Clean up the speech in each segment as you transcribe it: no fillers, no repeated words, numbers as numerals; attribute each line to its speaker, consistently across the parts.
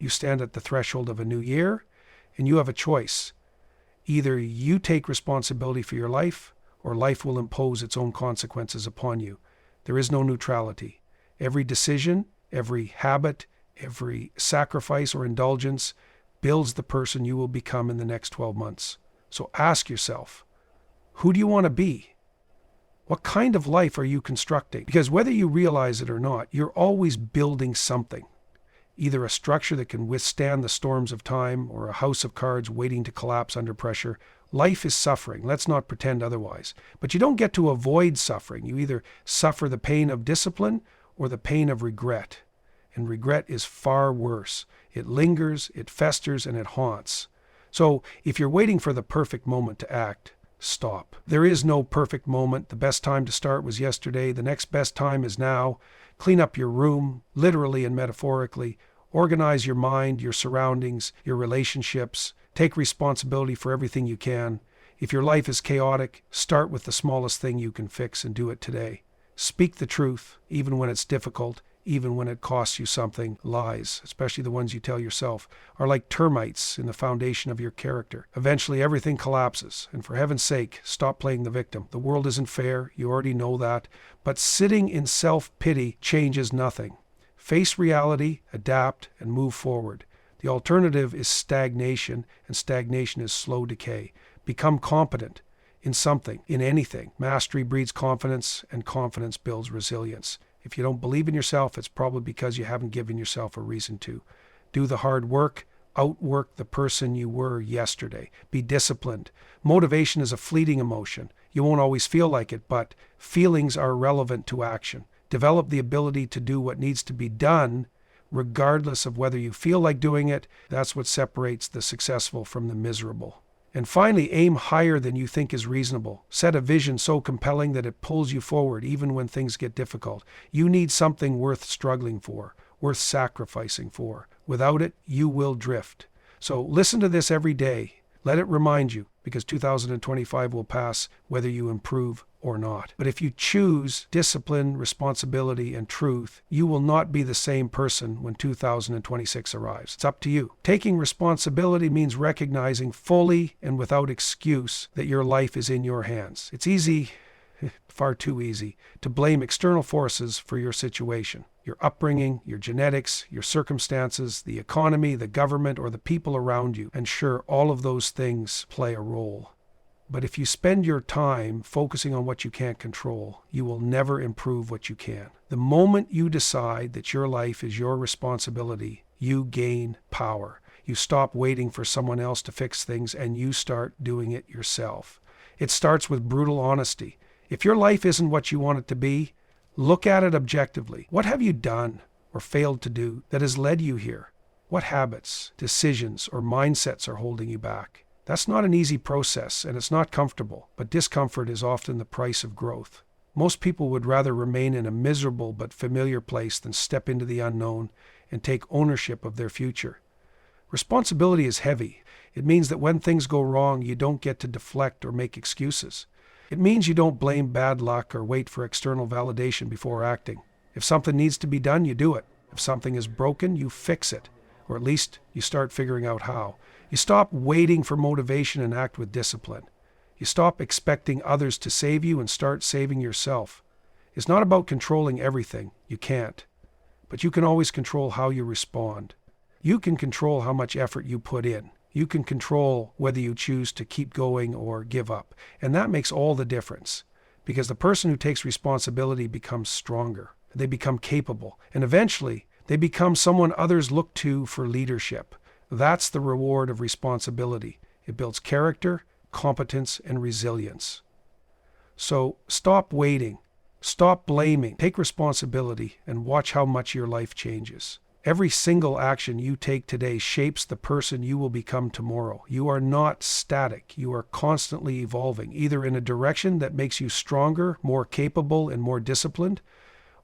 Speaker 1: You stand at the threshold of a new year, and you have a choice. Either you take responsibility for your life, or life will impose its own consequences upon you. There is no neutrality. Every decision, every habit, every sacrifice or indulgence builds the person you will become in the next 12 months. So ask yourself, who do you want to be? What kind of life are you constructing? Because whether you realize it or not, you're always building something. Either a structure that can withstand the storms of time or a house of cards waiting to collapse under pressure. Life is suffering. Let's not pretend otherwise. But you don't get to avoid suffering. You either suffer the pain of discipline or the pain of regret. And regret is far worse. It lingers, it festers, and it haunts. So if you're waiting for the perfect moment to act, stop. There is no perfect moment. The best time to start was yesterday. The next best time is now. Clean up your room, literally and metaphorically. Organize your mind, your surroundings, your relationships. Take responsibility for everything you can. If your life is chaotic, start with the smallest thing you can fix and do it today. Speak the truth, even when it's difficult, even when it costs you something. Lies, especially the ones you tell yourself, are like termites in the foundation of your character. Eventually everything collapses, and for heaven's sake, stop playing the victim. The world isn't fair, you already know that, but sitting in self-pity changes nothing. Face reality, adapt, and move forward. The alternative is stagnation, and stagnation is slow decay. Become competent in something, in anything. Mastery breeds confidence, and confidence builds resilience. If you don't believe in yourself, it's probably because you haven't given yourself a reason to. Do the hard work, outwork the person you were yesterday. Be disciplined. Motivation is a fleeting emotion. You won't always feel like it, but feelings are relevant to action. Develop the ability to do what needs to be done, regardless of whether you feel like doing it. That's what separates the successful from the miserable. And finally, aim higher than you think is reasonable. Set a vision so compelling that it pulls you forward even when things get difficult. You need something worth struggling for, worth sacrificing for. Without it, you will drift. So listen to this every day. Let it remind you, because 2025 will pass whether you improve or not. But if you choose discipline, responsibility, and truth, you will not be the same person when 2026 arrives. It's up to you. Taking responsibility means recognizing fully and without excuse that your life is in your hands. It's easy, far too easy, to blame external forces for your situation. Your upbringing, your genetics, your circumstances, the economy, the government, or the people around you. And sure, all of those things play a role. But if you spend your time focusing on what you can't control, you will never improve what you can. The moment you decide that your life is your responsibility, you gain power. You stop waiting for someone else to fix things and you start doing it yourself. It starts with brutal honesty. If your life isn't what you want it to be, look at it objectively. What have you done or failed to do that has led you here? What habits, decisions, or mindsets are holding you back? That's not an easy process, and it's not comfortable, but discomfort is often the price of growth. Most people would rather remain in a miserable but familiar place than step into the unknown and take ownership of their future. Responsibility is heavy. It means that when things go wrong, you don't get to deflect or make excuses. It means you don't blame bad luck or wait for external validation before acting. If something needs to be done, you do it. If something is broken, you fix it, or at least you start figuring out how. You stop waiting for motivation and act with discipline. You stop expecting others to save you and start saving yourself. It's not about controlling everything. You can't. But you can always control how you respond. You can control how much effort you put in. You can control whether you choose to keep going or give up. And that makes all the difference. Because the person who takes responsibility becomes stronger. They become capable. And eventually, they become someone others look to for leadership. That's the reward of responsibility. It builds character, competence, and resilience. So stop waiting. Stop blaming. Take responsibility and watch how much your life changes. Every single action you take today shapes the person you will become tomorrow. You are not static. You are constantly evolving, either in a direction that makes you stronger, more capable, and more disciplined,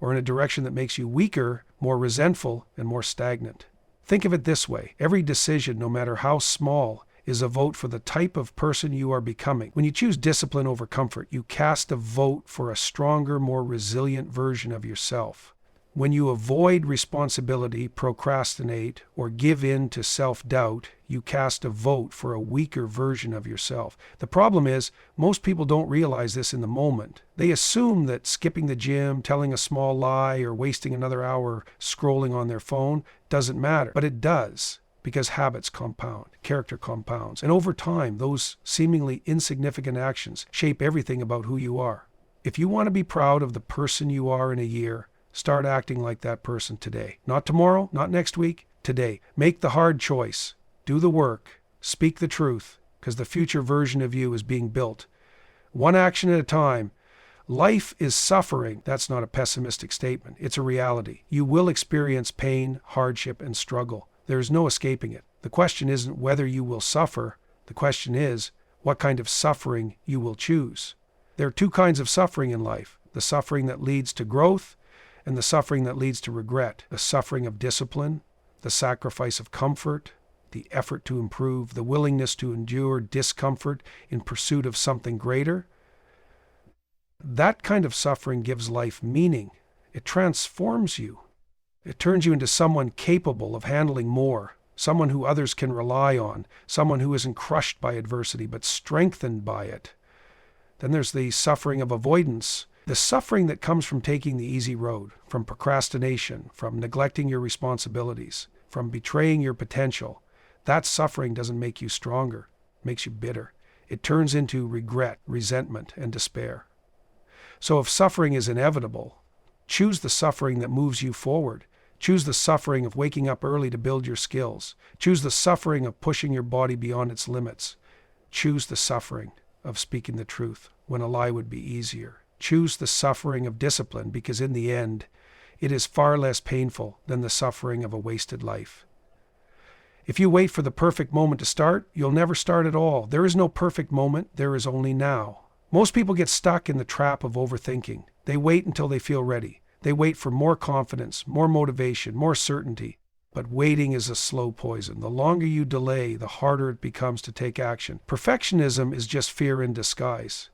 Speaker 1: or in a direction that makes you weaker, more resentful, and more stagnant. Think of it this way. Every decision, no matter how small, is a vote for the type of person you are becoming. When you choose discipline over comfort, you cast a vote for a stronger, more resilient version of yourself. When you avoid responsibility, procrastinate, or give in to self-doubt, you cast a vote for a weaker version of yourself. The problem is, most people don't realize this in the moment. They assume that skipping the gym, telling a small lie, or wasting another hour scrolling on their phone doesn't matter. But it does, because habits compound, character compounds, and over time, those seemingly insignificant actions shape everything about who you are. If you want to be proud of the person you are in a year, start acting like that person today. Not tomorrow, not next week, today. Make the hard choice. Do the work. Speak the truth, because the future version of you is being built. One action at a time. Life is suffering. That's not a pessimistic statement. It's a reality. You will experience pain, hardship, and struggle. There is no escaping it. The question isn't whether you will suffer. The question is what kind of suffering you will choose. There are two kinds of suffering in life. The suffering that leads to growth and the suffering that leads to regret. The suffering of discipline, the sacrifice of comfort, the effort to improve, the willingness to endure discomfort in pursuit of something greater. That kind of suffering gives life meaning. It transforms you. It turns you into someone capable of handling more, someone who others can rely on, someone who isn't crushed by adversity but strengthened by it. Then there's the suffering of avoidance, the suffering that comes from taking the easy road, from procrastination, from neglecting your responsibilities, from betraying your potential. That suffering doesn't make you stronger, it makes you bitter. It turns into regret, resentment, and despair. So if suffering is inevitable, choose the suffering that moves you forward. Choose the suffering of waking up early to build your skills. Choose the suffering of pushing your body beyond its limits. Choose the suffering of speaking the truth when a lie would be easier. Choose the suffering of discipline, because in the end, it is far less painful than the suffering of a wasted life. If you wait for the perfect moment to start, you'll never start at all. There is no perfect moment, there is only now. Most people get stuck in the trap of overthinking. They wait until they feel ready. They wait for more confidence, more motivation, more certainty. But waiting is a slow poison. The longer you delay, the harder it becomes to take action. Perfectionism is just fear in disguise.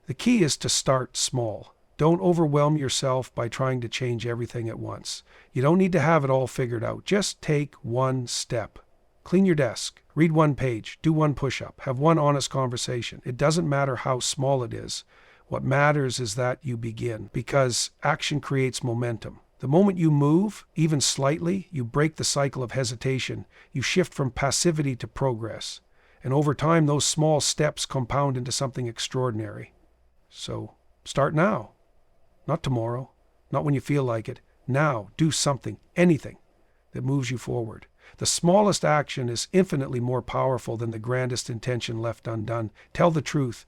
Speaker 1: The key is to start small. Don't overwhelm yourself by trying to change everything at once. You don't need to have it all figured out. Just take one step. Clean your desk. Read one page. Do one push-up. Have one honest conversation. It doesn't matter how small it is. What matters is that you begin, because action creates momentum. The moment you move, even slightly, you break the cycle of hesitation. You shift from passivity to progress. And over time, those small steps compound into something extraordinary. So start now. Not tomorrow. Not when you feel like it. Now, do something, anything, that moves you forward. The smallest action is infinitely more powerful than the grandest intention left undone. Tell the truth,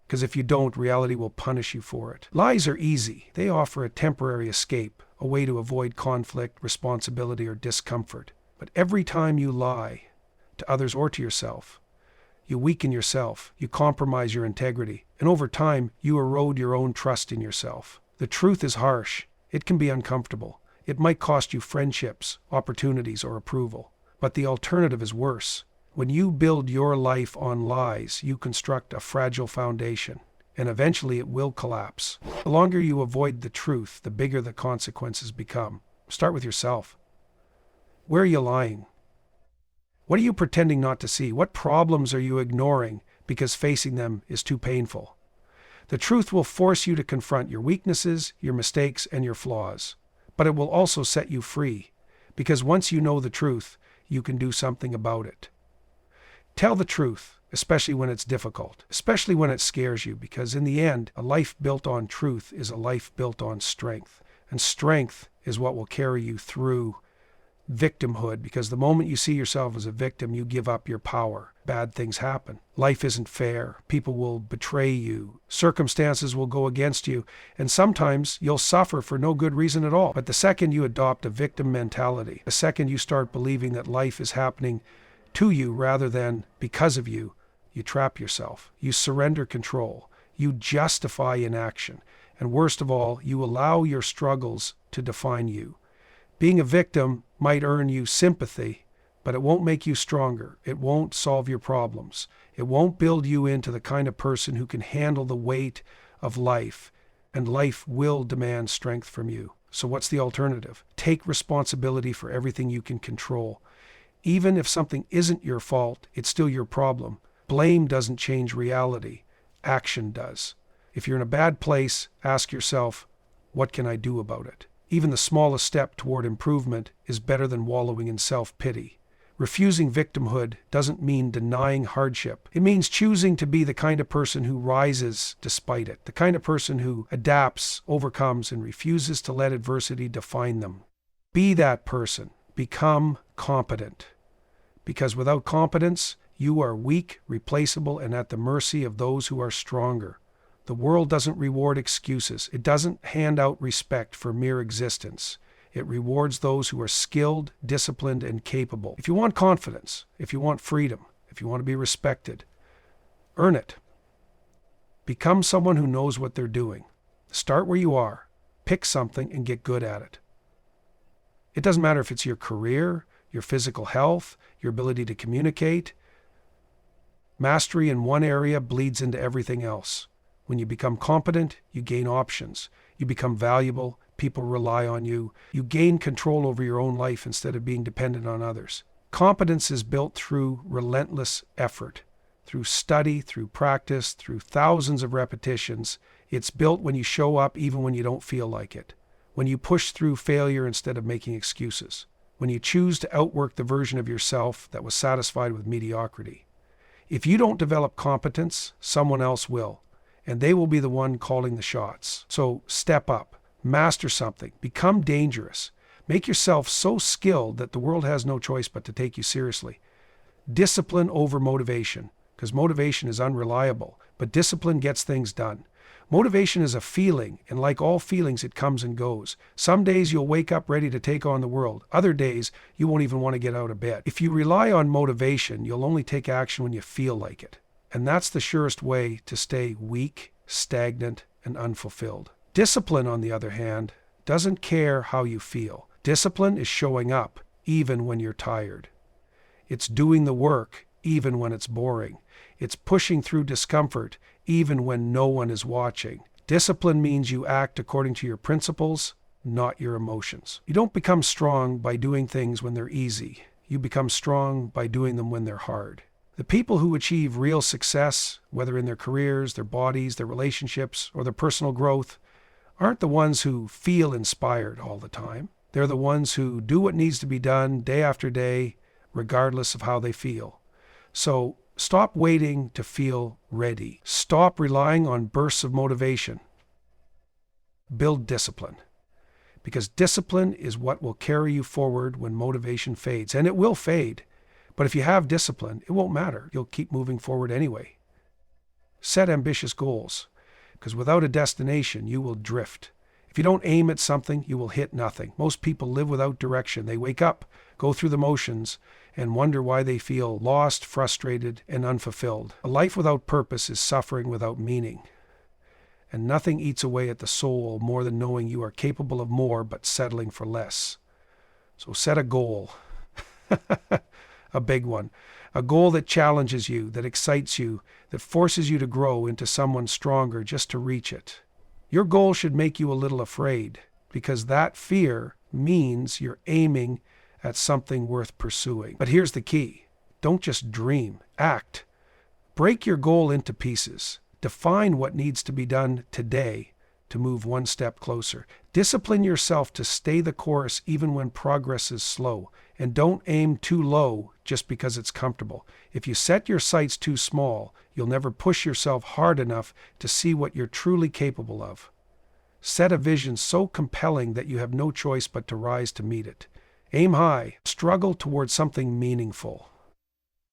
Speaker 1: because if you don't, reality will punish you for it. Lies are easy. They offer a temporary escape, a way to avoid conflict, responsibility, or discomfort. But every time you lie, to others or to yourself, you weaken yourself, you compromise your integrity, and over time, you erode your own trust in yourself. The truth is harsh. It can be uncomfortable. It might cost you friendships, opportunities, or approval. But the alternative is worse. When you build your life on lies, you construct a fragile foundation, and eventually it will collapse. The longer you avoid the truth, the bigger the consequences become. Start with yourself. Where are you lying? What are you pretending not to see? What problems are you ignoring because facing them is too painful? The truth will force you to confront your weaknesses, your mistakes, and your flaws. But it will also set you free, because once you know the truth, you can do something about it. Tell the truth, especially when it's difficult, especially when it scares you, because in the end, a life built on truth is a life built on strength. And strength is what will carry you through victimhood, because the moment you see yourself as a victim, you give up your power. Bad things happen. Life isn't fair. People will betray you. Circumstances will go against you. And sometimes you'll suffer for no good reason at all. But the second you adopt a victim mentality, the second you start believing that life is happening to you rather than because of you, you trap yourself. You surrender control. You justify inaction. And worst of all, you allow your struggles to define you. Being a victim might earn you sympathy, but it won't make you stronger. It won't solve your problems. It won't build you into the kind of person who can handle the weight of life, and life will demand strength from you. So what's the alternative? Take responsibility for everything you can control. Even if something isn't your fault, it's still your problem. Blame doesn't change reality. Action does. If you're in a bad place, ask yourself, what can I do about it? Even the smallest step toward improvement is better than wallowing in self-pity. Refusing victimhood doesn't mean denying hardship. It means choosing to be the kind of person who rises despite it, the kind of person who adapts, overcomes, and refuses to let adversity define them. Be that person. Become competent. Because without competence, you are weak, replaceable, and at the mercy of those who are stronger. The world doesn't reward excuses. It doesn't hand out respect for mere existence. It rewards those who are skilled, disciplined, and capable. If you want confidence, if you want freedom, if you want to be respected, earn it. Become someone who knows what they're doing. Start where you are. Pick something and get good at it. It doesn't matter if it's your career, your physical health, your ability to communicate. Mastery in one area bleeds into everything else. When you become competent, you gain options. You become valuable. People rely on you. You gain control over your own life instead of being dependent on others. Competence is built through relentless effort, through study, through practice, through thousands of repetitions. It's built when you show up even when you don't feel like it, when you push through failure instead of making excuses, when you choose to outwork the version of yourself that was satisfied with mediocrity. If you don't develop competence, someone else will, and they will be the one calling the shots. So step up. Master something. Become dangerous. Make yourself so skilled that the world has no choice but to take you seriously. Discipline over motivation, because motivation is unreliable, but discipline gets things done. Motivation is a feeling, and like all feelings, it comes and goes. Some days you'll wake up ready to take on the world. Other days, you won't even want to get out of bed. If you rely on motivation, you'll only take action when you feel like it. And that's the surest way to stay weak, stagnant, and unfulfilled. Discipline, on the other hand, doesn't care how you feel. Discipline is showing up even when you're tired. It's doing the work even when it's boring. It's pushing through discomfort even when no one is watching. Discipline means you act according to your principles, not your emotions. You don't become strong by doing things when they're easy. You become strong by doing them when they're hard. The people who achieve real success, whether in their careers, their bodies, their relationships, or their personal growth, aren't the ones who feel inspired all the time. They're the ones who do what needs to be done day after day, regardless of how they feel. So stop waiting to feel ready. Stop relying on bursts of motivation. Build discipline. Because discipline is what will carry you forward when motivation fades. And it will fade. But if you have discipline, it won't matter. You'll keep moving forward anyway. Set ambitious goals. Because without a destination, you will drift. If you don't aim at something, you will hit nothing. Most people live without direction. They wake up, go through the motions, and wonder why they feel lost, frustrated, and unfulfilled. A life without purpose is suffering without meaning. And nothing eats away at the soul more than knowing you are capable of more but settling for less. So set a goal. A big one. A goal that challenges you, that excites you, that forces you to grow into someone stronger just to reach it. Your goal should make you a little afraid, because that fear means you're aiming at something worth pursuing. But here's the key. Don't just dream. Act. Break your goal into pieces. Define what needs to be done today to move one step closer. Discipline yourself to stay the course even when progress is slow. And don't aim too low just because it's comfortable. If you set your sights too small, you'll never push yourself hard enough to see what you're truly capable of. Set a vision so compelling that you have no choice but to rise to meet it. Aim high. Struggle towards something meaningful.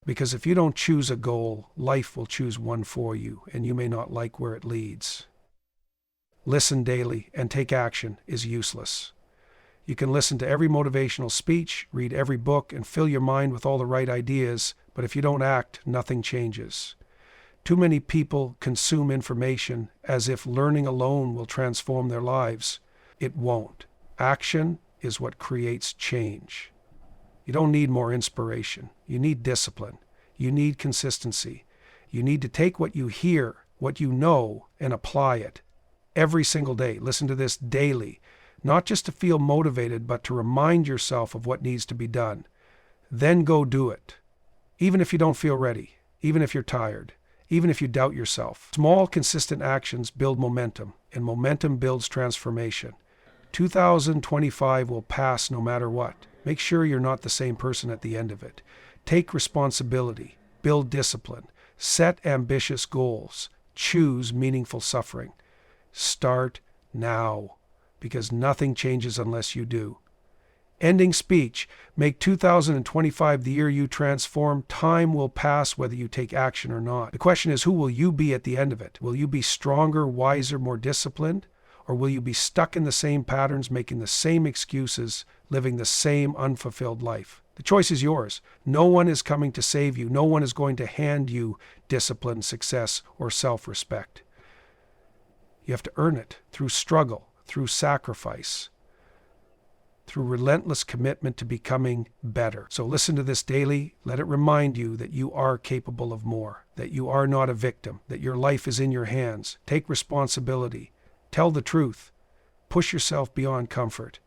Speaker 1: Because if you don't choose a goal, life will choose one for you, and you may not like where it leads. Listen daily and take action is useless. You can listen to every motivational speech, read every book, and fill your mind with all the right ideas, but if you don't act, nothing changes. Too many people consume information as if learning alone will transform their lives. It won't. Action is what creates change. You don't need more inspiration. You need discipline. You need consistency. You need to take what you hear, what you know, and apply it every single day. Listen to this daily. not just to feel motivated, but to remind yourself of what needs to be done. Then go do it. Even if you don't feel ready, even if you're tired, even if you doubt yourself. Small, consistent actions build momentum, and momentum builds transformation. 2025 will pass no matter what. Make sure you're not the same person at the end of it. Take responsibility, build discipline, set ambitious goals, choose meaningful suffering. Start now, because nothing changes unless you do. Ending speech. Make 2025 the year you transform. Time will pass whether you take action or not. The question is, who will you be at the end of it? Will you be stronger, wiser, more disciplined? Or will you be stuck in the same patterns, making the same excuses, living the same unfulfilled life? The choice is yours. No one is coming to save you. No one is going to hand you discipline, success, or self-respect. You have to earn it through struggle, through sacrifice, through relentless commitment to becoming better. So listen to this daily. Let it remind you that you are capable of more, that you are not a victim, that your life is in your hands. Take responsibility. Tell the truth. Push yourself beyond comfort.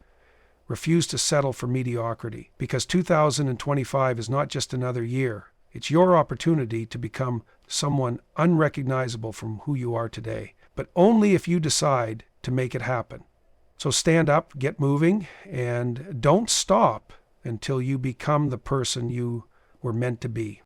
Speaker 1: Refuse to settle for mediocrity, because 2025 is not just another year. It's your opportunity to become someone unrecognizable from who you are today, but only if you decide to make it happen. So stand up, get moving, and don't stop until you become the person you were meant to be.